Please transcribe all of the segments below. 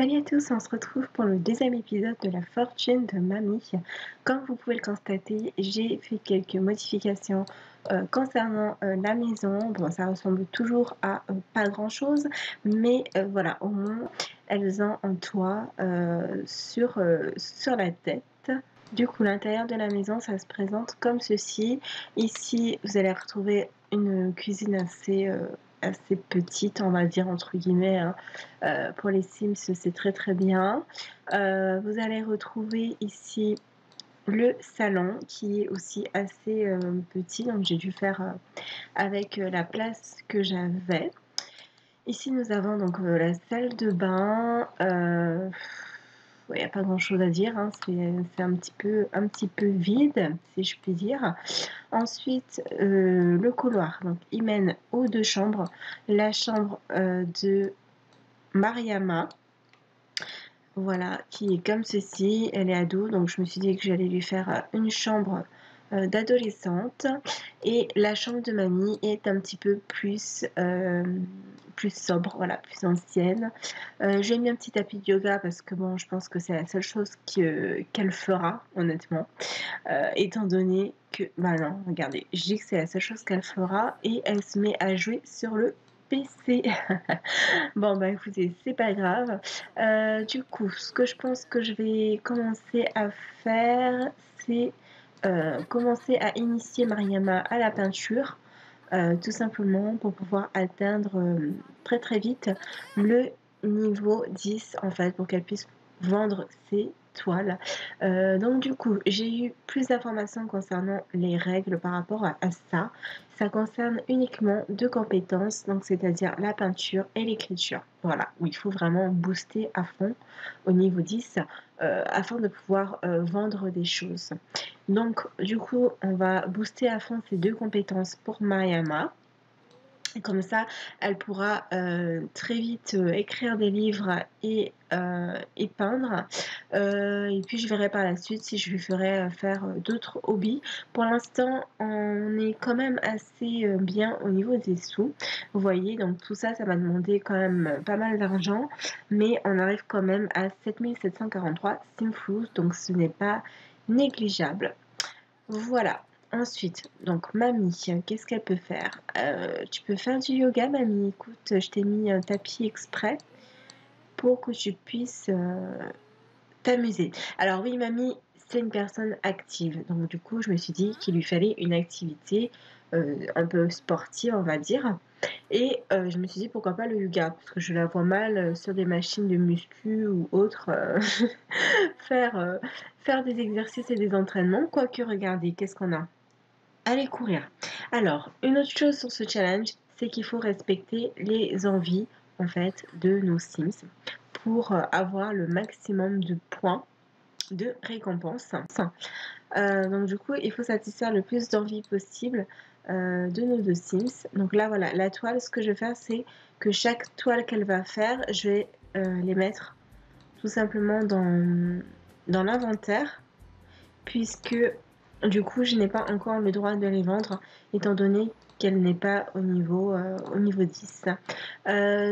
Salut à tous, on se retrouve pour le deuxième épisode de la fortune de Mamie. Comme vous pouvez le constater, j'ai fait quelques modifications concernant la maison. Bon, ça ressemble toujours à pas grand chose, mais voilà, au moins elles ont un toit sur la tête. Du coup, l'intérieur de la maison, ça se présente comme ceci. Ici, vous allez retrouver une cuisine assez petite, on va dire entre guillemets, hein. Pour les Sims, c'est très très bien. Vous allez retrouver ici le salon qui est aussi assez petit, donc j'ai dû faire avec la place que j'avais. Ici, nous avons donc la salle de bain. Il n'y a pas grand chose à dire, hein. C'est un petit peu vide, si je puis dire. Ensuite, le couloir, donc il mène aux deux chambres. La chambre de Mariama, voilà, qui est comme ceci. Elle est ado, donc je me suis dit que j'allais lui faire une chambre d'adolescente. Et la chambre de mamie est un petit peu plus sobre, voilà, plus ancienne. J'ai mis un petit tapis de yoga parce que bon, je pense que c'est la seule chose qu'elle fera, honnêtement. Étant donné que, bah non, regardez, je dis que c'est la seule chose qu'elle fera et elle se met à jouer sur le PC. Bon, bah écoutez, c'est pas grave. Du coup, ce que je pense que je vais commencer à faire, c'est commencer à initier Mariama à la peinture. Tout simplement pour pouvoir atteindre très très vite le niveau 10 en fait, pour qu'elle puisse vendre ses toiles. Donc du coup, j'ai eu plus d'informations concernant les règles par rapport à ça. Ça concerne uniquement deux compétences, donc c'est-à-dire la peinture et l'écriture. Voilà, où il faut vraiment booster à fond au niveau 10 afin de pouvoir vendre des choses. Donc du coup, on va booster à fond ces deux compétences pour Mariama. Comme ça, elle pourra très vite écrire des livres et peindre. Et puis, je verrai par la suite si je lui ferai faire d'autres hobbies. Pour l'instant, on est quand même assez bien au niveau des sous. Vous voyez, donc tout ça, ça m'a demandé quand même pas mal d'argent. Mais on arrive quand même à 7743 Simflouz. Donc, ce n'est pas négligeable. Voilà. Ensuite, donc mamie, qu'est-ce qu'elle peut faire? Tu peux faire du yoga, mamie. Écoute, je t'ai mis un tapis exprès pour que tu puisses t'amuser. Alors oui, mamie, c'est une personne active. Donc du coup, je me suis dit qu'il lui fallait une activité un peu sportive, on va dire. Et je me suis dit pourquoi pas le yoga, parce que je la vois mal sur des machines de muscu ou autres faire, faire des exercices et des entraînements. Quoique, regardez, qu'est-ce qu'on a? Aller courir. Alors, une autre chose sur ce challenge, c'est qu'il faut respecter les envies en fait de nos Sims pour avoir le maximum de points de récompense. Donc du coup, il faut satisfaire le plus d'envies possible de nos deux Sims. Donc là, voilà, la toile, ce que je vais faire, c'est que chaque toile qu'elle va faire, je vais les mettre tout simplement dans l'inventaire, puisque du coup je n'ai pas encore le droit de les vendre étant donné qu'elle n'est pas au niveau 10.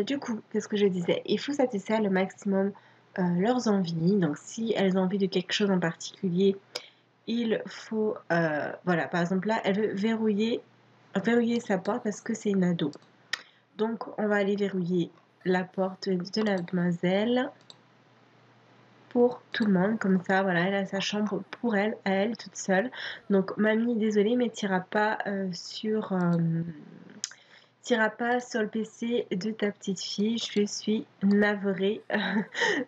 Du coup, qu'est-ce que je disais? Il faut satisfaire le maximum leurs envies. Donc si elles ont envie de quelque chose en particulier, il faut, voilà, par exemple là, elle veut verrouiller sa porte parce que c'est une ado. Donc on va aller verrouiller la porte de la demoiselle pour tout le monde, comme ça, voilà, elle a sa chambre pour elle, à elle, toute seule. Donc, mamie, désolée, mais t'iras pas t'iras pas sur le PC de ta petite fille. Je suis navrée,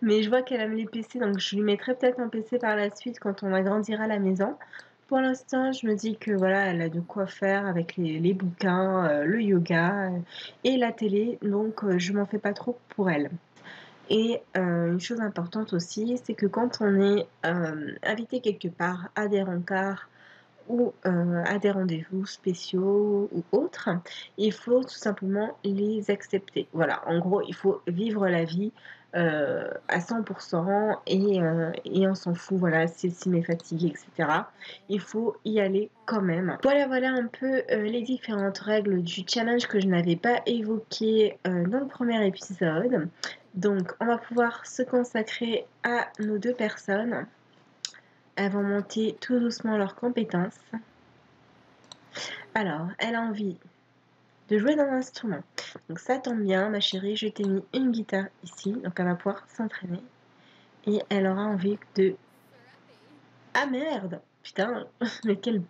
mais je vois qu'elle aime les PC, donc je lui mettrai peut-être un PC par la suite quand on agrandira la maison. Pour l'instant, je me dis que voilà, elle a de quoi faire avec les bouquins, le yoga et la télé, donc je m'en fais pas trop pour elle. Et une chose importante aussi, c'est que quand on est invité quelque part à des rencarts ou à des rendez-vous spéciaux ou autres, il faut tout simplement les accepter. Voilà, en gros, il faut vivre la vie à 100% et on s'en fout, voilà, si le sim est fatigué, etc. Il faut y aller quand même. Voilà, voilà un peu les différentes règles du challenge que je n'avais pas évoquées dans le premier épisode. Donc, on va pouvoir se consacrer à nos 2 personnes. Elles vont monter tout doucement leurs compétences. Alors, elle a envie de jouer d'un instrument. Donc ça tombe bien, ma chérie, je t'ai mis une guitare ici, donc elle va pouvoir s'entraîner. Et elle aura envie de... Ah merde! Putain, mais quelle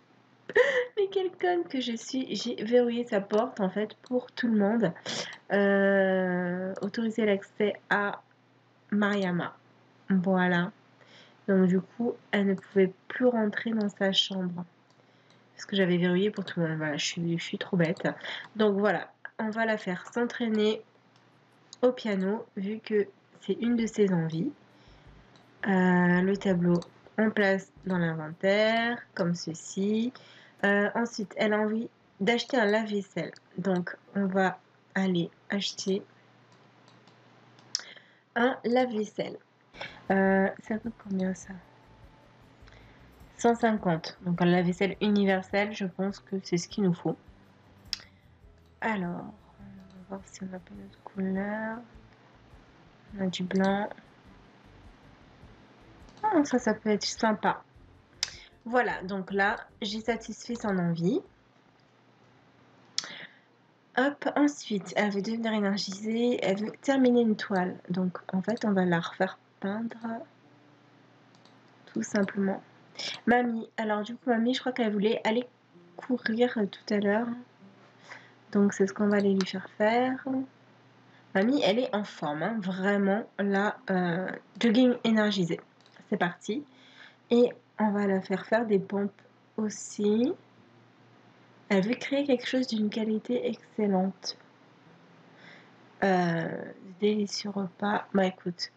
conne que je suis. J'ai verrouillé sa porte en fait pour tout le monde. Autoriser l'accès à Mariama. Voilà. Donc du coup, elle ne pouvait plus rentrer dans sa chambre. Parce que j'avais verrouillé pour tout le monde. Voilà, je suis trop bête. Donc voilà, on va la faire s'entraîner au piano, vu que c'est une de ses envies. Le tableau, on place dans l'inventaire, comme ceci. Ensuite, elle a envie d'acheter un lave-vaisselle. Donc, on va aller acheter un lave-vaisselle. Ça coûte combien ça? 150. Donc, un lave-vaisselle universel, je pense que c'est ce qu'il nous faut. Alors, on va voir si on a pas d'autres couleurs. On a du blanc. Oh, ça peut être sympa. Voilà, donc là, j'ai satisfait son envie. Hop, ensuite, elle veut devenir énergisée, elle veut terminer une toile. Donc, en fait, on va la refaire peindre, tout simplement. Mamie, alors du coup, Mamie, je crois qu'elle voulait aller courir tout à l'heure. Donc, c'est ce qu'on va aller lui faire faire. Mamie, elle est en forme, hein, vraiment, là, jogging énergisé. C'est parti. Et on va la faire des pompes aussi. Elle veut créer quelque chose d'une qualité excellente. Délicieux repas. Bah écoute,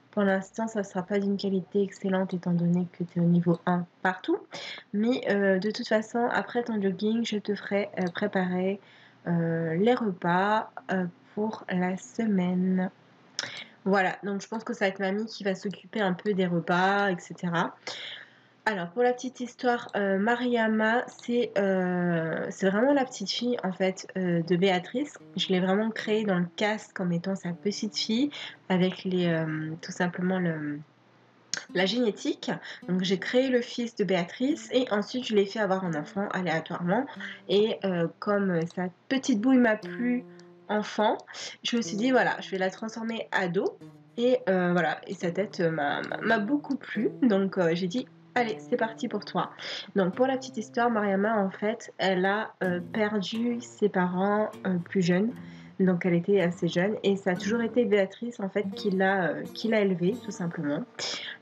pour l'instant, ça ne sera pas d'une qualité excellente étant donné que tu es au niveau 1 partout. Mais de toute façon, après ton jogging, je te ferai préparer les repas pour la semaine. Voilà, donc je pense que ça va être mamie qui va s'occuper un peu des repas, etc. Alors, pour la petite histoire, Mariama, c'est vraiment la petite fille, en fait, de Béatrice. Je l'ai vraiment créée dans le cast comme étant sa petite fille, avec tout simplement la génétique. Donc, j'ai créé le fils de Béatrice et ensuite, je l'ai fait avoir un enfant aléatoirement. Et comme sa petite bouille m'a plu enfant, je me suis dit, voilà, je vais la transformer ado. Et voilà, et sa tête m'a beaucoup plu. Donc, j'ai dit, allez, c'est parti pour toi. Donc, pour la petite histoire, Mariama, en fait, elle a perdu ses parents plus jeunes. Donc, elle était assez jeune. Et ça a toujours été Béatrice, en fait, qui l'a élevée, tout simplement.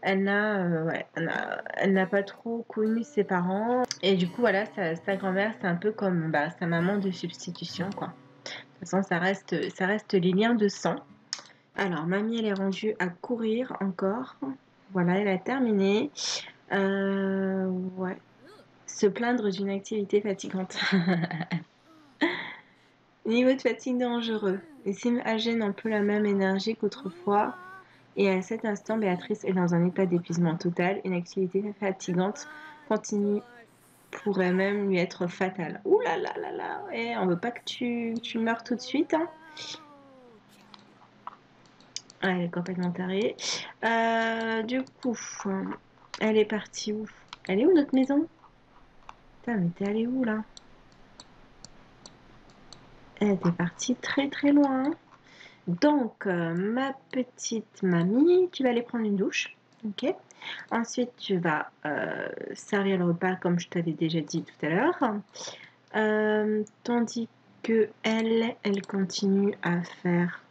Elle n'a pas trop connu ses parents. Et du coup, voilà, sa grand-mère, c'est un peu comme sa maman de substitution, quoi. De toute façon, ça reste les liens de sang. Alors, mamie, elle est rendue à courir encore. Voilà, elle a terminé. Ouais. Se plaindre d'une activité fatigante. Niveau de fatigue dangereux. Les Sim âgés n'ont plus la même énergie qu'autrefois. Et à cet instant, Béatrice est dans un état d'épuisement total. Une activité fatigante continue pourrait même lui être fatale. Ouh là là là là, ouais, on veut pas que tu meurs tout de suite, hein. Ah, elle est complètement tarée. Du coup, elle est partie où? Elle est où notre maison? Putain, mais t'es allée où là? Elle était partie très très loin. Donc, ma petite mamie, tu vas aller prendre une douche. Ok. Ensuite, tu vas servir le repas comme je t'avais déjà dit tout à l'heure. Tandis que elle continue à faire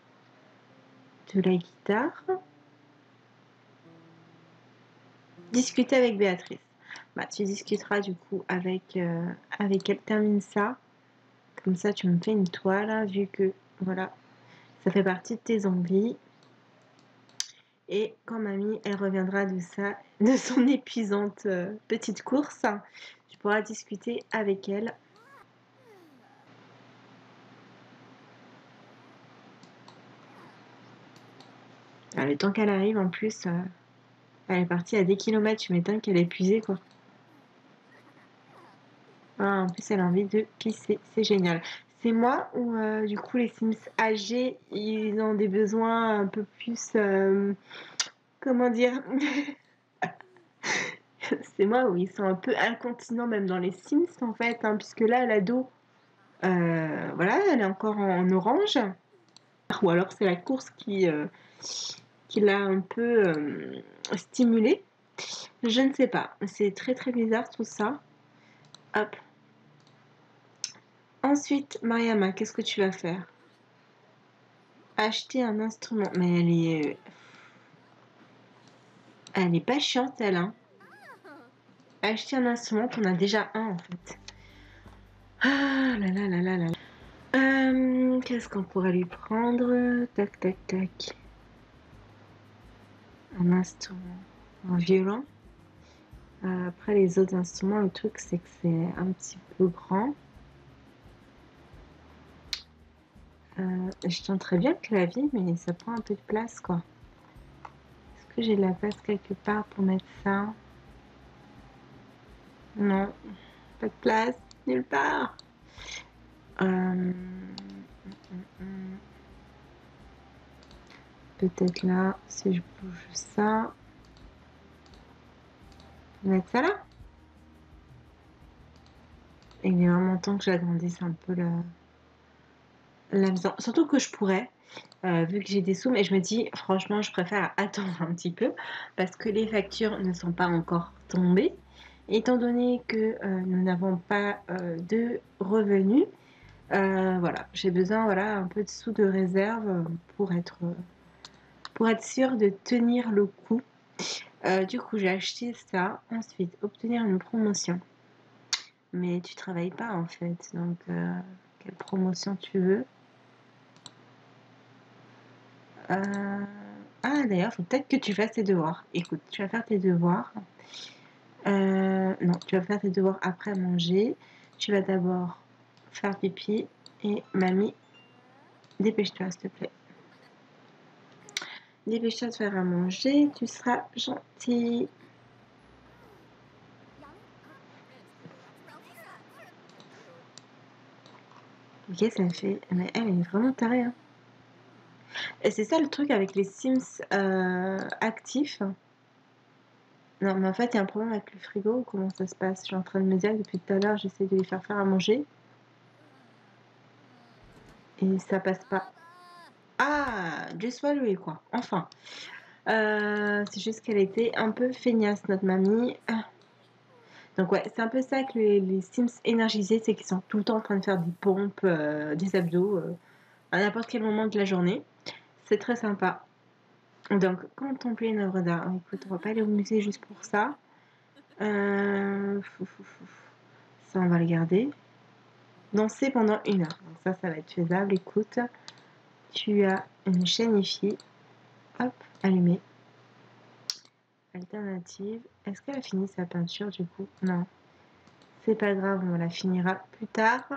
de la guitare. Discuter avec Béatrice. Bah, tu discuteras du coup avec elle. Termine ça. Comme ça, tu me fais une toile, hein, vu que voilà, ça fait partie de tes envies. Et quand mamie, elle reviendra de son épuisante petite course, tu pourras discuter avec elle. Alors, le temps qu'elle arrive, en plus, elle est partie à des kilomètres. Tu m'étonnes qu'elle est épuisée, quoi. Ah, en plus, elle a envie de pisser. C'est génial. c'est moi ou du coup les Sims âgés, ils ont des besoins un peu plus, comment dire? C'est moi où ils sont un peu incontinents même dans les Sims en fait, hein, puisque là l'ado, voilà, elle est encore en orange. Ou alors c'est la course qui l'a un peu stimulée. Je ne sais pas. C'est très très bizarre tout ça. Hop. Ensuite, Mariama, qu'est-ce que tu vas faire? Acheter un instrument. Mais elle est pas chiante, elle, hein. Acheter un instrument, on a déjà un en fait. Ah là là là là là. Qu'est-ce qu'on pourrait lui prendre? Tac tac tac. Un instrument. Un violon. Après les autres instruments, le truc c'est que c'est un petit peu grand. Je tenterais bien le clavier, mais ça prend un peu de place quoi. Est-ce que j'ai de la place quelque part pour mettre ça? Non, pas de place, nulle part. Peut-être là, si je bouge ça, je vais mettre ça là. Et il est vraiment temps que j'agrandisse un peu la maison. Surtout que je pourrais, vu que j'ai des sous, mais je me dis, franchement, je préfère attendre un petit peu parce que les factures ne sont pas encore tombées. Étant donné que nous n'avons pas de revenus, voilà, j'ai besoin voilà, un peu de sous de réserve pour être sûre de tenir le coup. Du coup, j'ai acheté ça. Ensuite, obtenir une promotion. Mais tu travailles pas en fait, donc quelle promotion tu veux? Ah d'ailleurs, faut peut-être que tu fasses tes devoirs. Écoute, tu vas faire tes devoirs. Non, tu vas faire tes devoirs après manger. Tu vas d'abord faire pipi et mamie, dépêche-toi s'il te plaît. Dépêche-toi de faire à manger, tu seras gentil. Ok, ça fait. Mais elle est vraiment tarée. Hein. Et c'est ça le truc avec les Sims actifs. Non, mais en fait, il y a un problème avec le frigo. Comment ça se passe? Je suis en train de me dire que depuis tout à l'heure, j'essaie de lui faire à manger. Et ça passe pas. Ah, just swallow quoi. Enfin. C'est juste qu'elle était un peu feignasse, notre mamie. Donc ouais, c'est un peu ça que les Sims énergisés, c'est qu'ils sont tout le temps en train de faire des pompes, des abdos, à n'importe quel moment de la journée. C'est très sympa. Donc, contempler une œuvre d'art. Écoute, on va pas aller au musée juste pour ça. Ça, on va le garder. Danser pendant 1 heure. Donc ça va être faisable. Écoute, tu as une chaîne IFI. Hop, allumée. Alternative. Est-ce qu'elle a fini sa peinture du coup? Non. C'est pas grave, on la finira plus tard.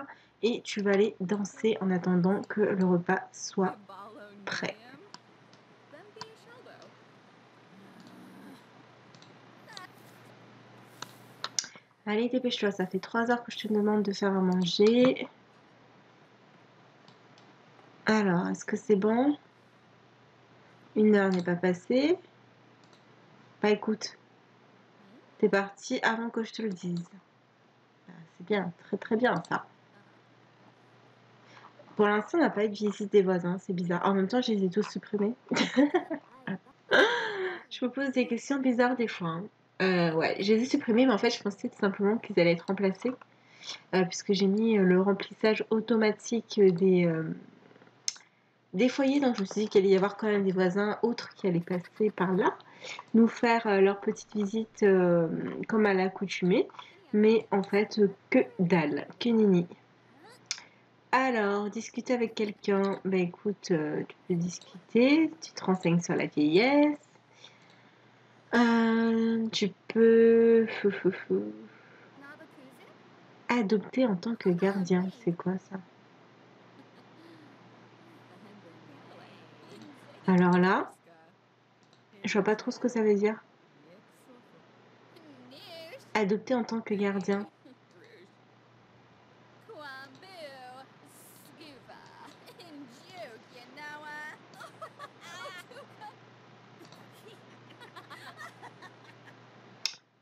Et tu vas aller danser en attendant que le repas soit prêt. Allez, dépêche-toi, ça fait 3 heures que je te demande de faire à manger. Alors, est-ce que c'est bon? 1 heure n'est pas passée. Bah écoute, t'es parti avant que je te le dise. C'est bien, très très bien ça. Pour l'instant, on n'a pas eu de visite des voisins, c'est bizarre. En même temps, je les ai tous supprimés. Je me pose des questions bizarres des fois. Hein. Ouais, je les ai supprimés, mais en fait, je pensais tout simplement qu'ils allaient être remplacés. Puisque j'ai mis le remplissage automatique des foyers. Donc, je me suis dit qu'il allait y avoir quand même des voisins autres qui allaient passer par là, nous faire leur petite visite comme à l'accoutumée. Mais en fait, que dalle, que nini. Alors, discuter avec quelqu'un, bah écoute, tu peux discuter, tu te renseignes sur la vieillesse, tu peux adopter en tant que gardien, c'est quoi ça? Alors là, je vois pas trop ce que ça veut dire. Adopter en tant que gardien.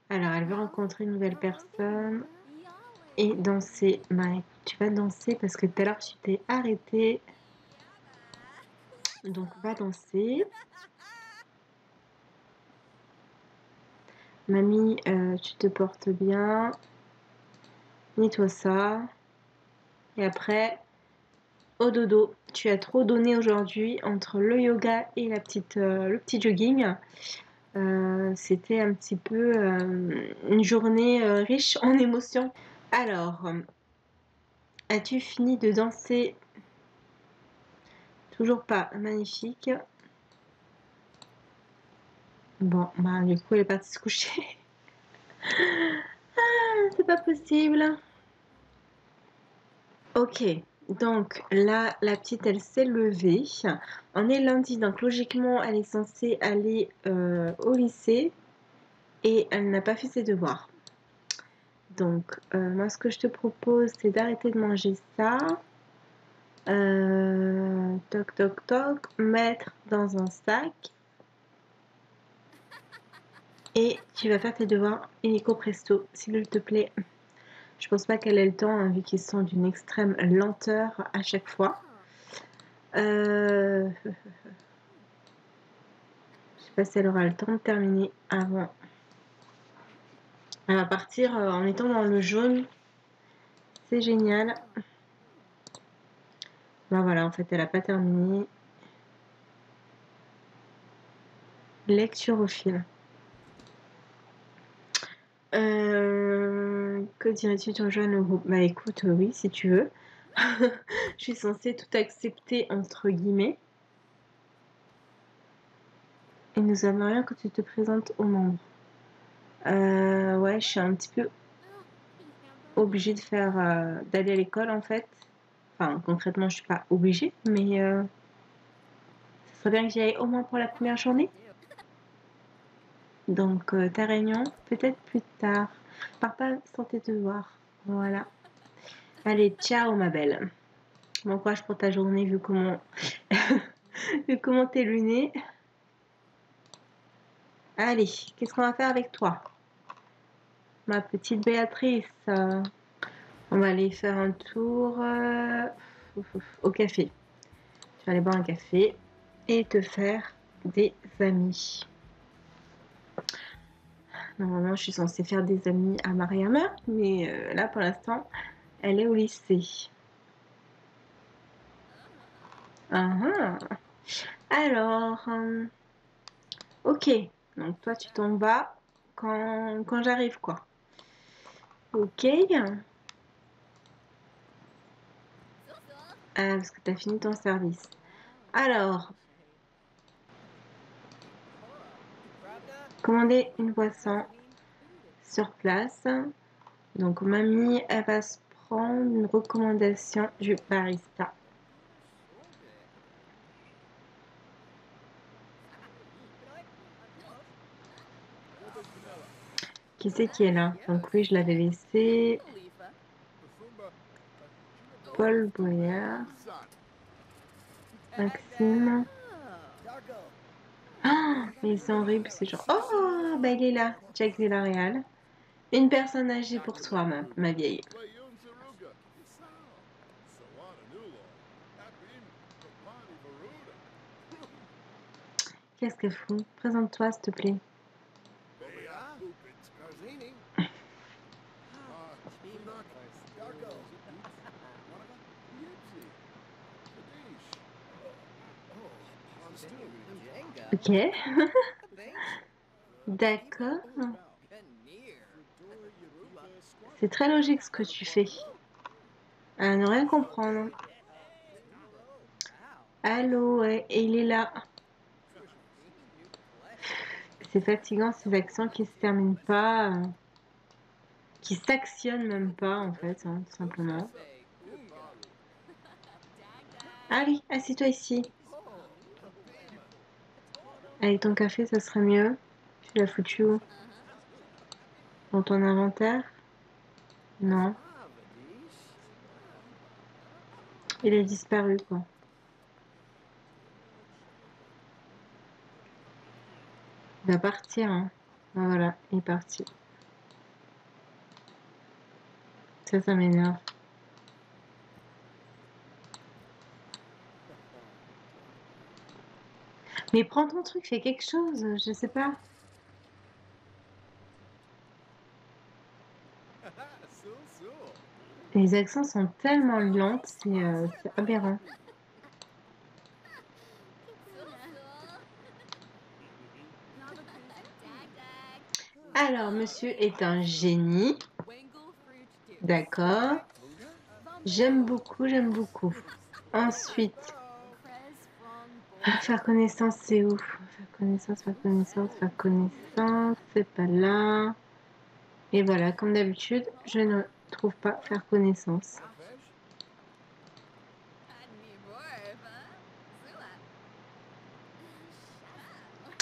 Alors, elle veut rencontrer une nouvelle personne et danser. Bah, écoute, tu vas danser parce que tout à l'heure, tu t'es arrêté. Donc, va danser. Mamie, tu te portes bien. Nettoie ça. Et après, au dodo. Tu as trop donné aujourd'hui entre le yoga et le petit jogging. C'était un petit peu une journée riche en émotions. Alors, as-tu fini de danser? Toujours pas. Magnifique. Bon, bah du coup, elle est partie se coucher. C'est pas possible. Ok, donc là, la petite, elle s'est levée. On est lundi, donc logiquement, elle est censée aller au lycée et elle n'a pas fait ses devoirs. Donc, moi, ce que je te propose, c'est d'arrêter de manger ça. Toc, toc, toc, mettre dans un sac. Et tu vas faire tes devoirs illico presto, s'il te plaît. Je pense pas qu'elle ait le temps, hein, vu qu'ils sont d'une extrême lenteur à chaque fois. Je sais pas si elle aura le temps de terminer avant. Elle va partir en étant dans le jaune. C'est génial. Ben voilà, en fait, elle a pas terminé. Lecture au fil. Que dirais-tu de rejoindre le groupe? Bah écoute, oui, si tu veux. Je suis censée tout accepter, entre guillemets. Et nous aimerions que tu te présentes aux membres. Ouais, je suis un petit peu obligée de d'aller à l'école en fait. Enfin, concrètement, je suis pas obligée, mais ce serait bien que j'y aille au moins pour la première journée. Donc, ta réunion, peut-être plus tard. Pars pas sans tes devoirs. Voilà. Allez, ciao ma belle. Bon courage pour ta journée vu comment vu comment t'es lunée. Allez, qu'est-ce qu'on va faire avec toi? Ma petite Béatrice. On va aller faire un tour au café. Tu vas aller boire un café et te faire des amis. Normalement, je suis censée faire des amis à Mariama, mais là, pour l'instant, elle est au lycée. Alors, ok. Donc, toi, tu t'en vas quand j'arrive, quoi. Ok. Parce que tu as fini ton service. Alors, commander une boisson sur place. Donc, mamie, elle va se prendre une recommandation du barista. Qui c'est qui est là? Donc, oui, je l'avais laissé. Paul Boyard. Maxime. Ah, mais c'est horrible, c'est genre. Oh, bah il est là, Jack Villarreal. Une personne âgée pour toi, ma vieille. Qu'est-ce qu'elle fout? Présente-toi, s'il te plaît. Ok, d'accord. C'est très logique ce que tu fais. À ne rien comprendre. Allô, ouais, et il est là. C'est fatigant ces accents qui se terminent pas, qui s'actionnent même pas en fait, hein, tout simplement. Allez, assieds-toi ici. Avec ton café, ça serait mieux. Tu l'as foutu où? Dans ton inventaire? Non. Il a disparu, quoi. Il va partir, hein. Ah, voilà, il est parti. Ça m'énerve. Mais prends ton truc, fais quelque chose, je sais pas. Les accents sont tellement lents, c'est aberrant. Alors, monsieur est un génie. D'accord. J'aime beaucoup, j'aime beaucoup. Ensuite, faire connaissance, c'est où? Faire connaissance, faire connaissance, faire connaissance, c'est pas là. Et voilà, comme d'habitude, je ne trouve pas faire connaissance.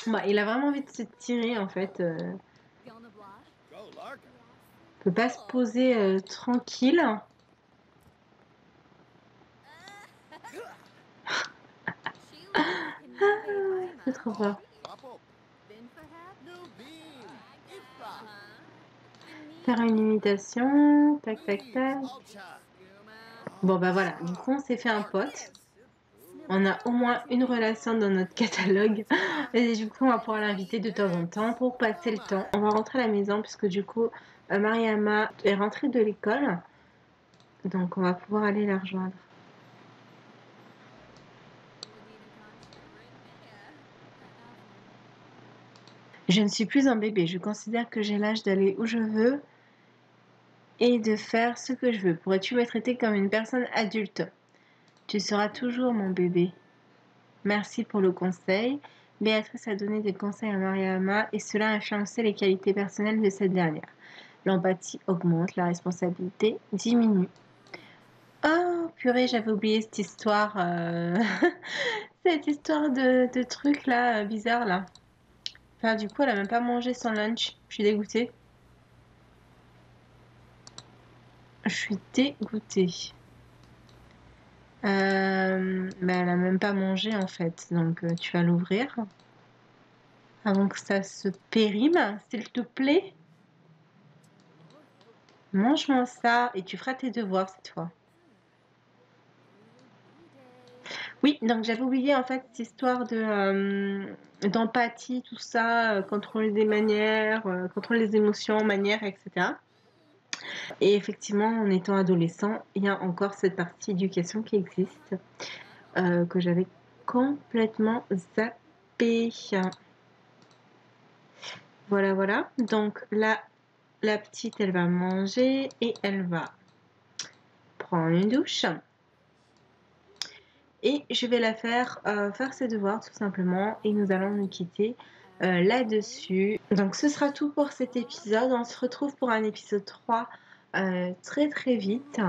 Bah, il a vraiment envie de se tirer en fait. Peut pas se poser tranquille. C'est trop fort. Faire une imitation. Tac, tac, tac. Bon, bah voilà. Du coup, on s'est fait un pote. On a au moins une relation dans notre catalogue. Et du coup, on va pouvoir l'inviter de temps en temps pour passer le temps. On va rentrer à la maison puisque du coup, Mariama est rentrée de l'école. Donc, on va pouvoir aller la rejoindre. Je ne suis plus un bébé. Je considère que j'ai l'âge d'aller où je veux et de faire ce que je veux. Pourrais-tu me traiter comme une personne adulte? Tu seras toujours mon bébé. Merci pour le conseil. Béatrice a donné des conseils à Mariama et cela a influencé les qualités personnelles de cette dernière. L'empathie augmente, la responsabilité diminue. Oh, purée, j'avais oublié cette histoire. Cette histoire de truc là, bizarre là. Enfin, du coup, elle a même pas mangé son lunch. Je suis dégoûtée. Je suis dégoûtée. Mais elle a même pas mangé en fait. Donc, tu vas l'ouvrir avant que ça se périme, s'il te plaît. Mange-moi ça et tu feras tes devoirs cette fois. Oui, donc j'avais oublié en fait cette histoire d'empathie, tout ça, contrôler des manières, contrôler les émotions, manières, etc. Et effectivement, en étant adolescent, il y a encore cette partie éducation qui existe, que j'avais complètement zappé. Voilà, voilà. Donc là, la petite, elle va manger et elle va prendre une douche. Et je vais la faire faire ses devoirs tout simplement et nous allons nous quitter là-dessus. Donc ce sera tout pour cet épisode. On se retrouve pour un épisode 3 très très vite.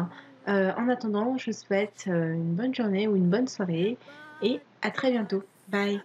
En attendant, je vous souhaite une bonne journée ou une bonne soirée et à très bientôt. Bye!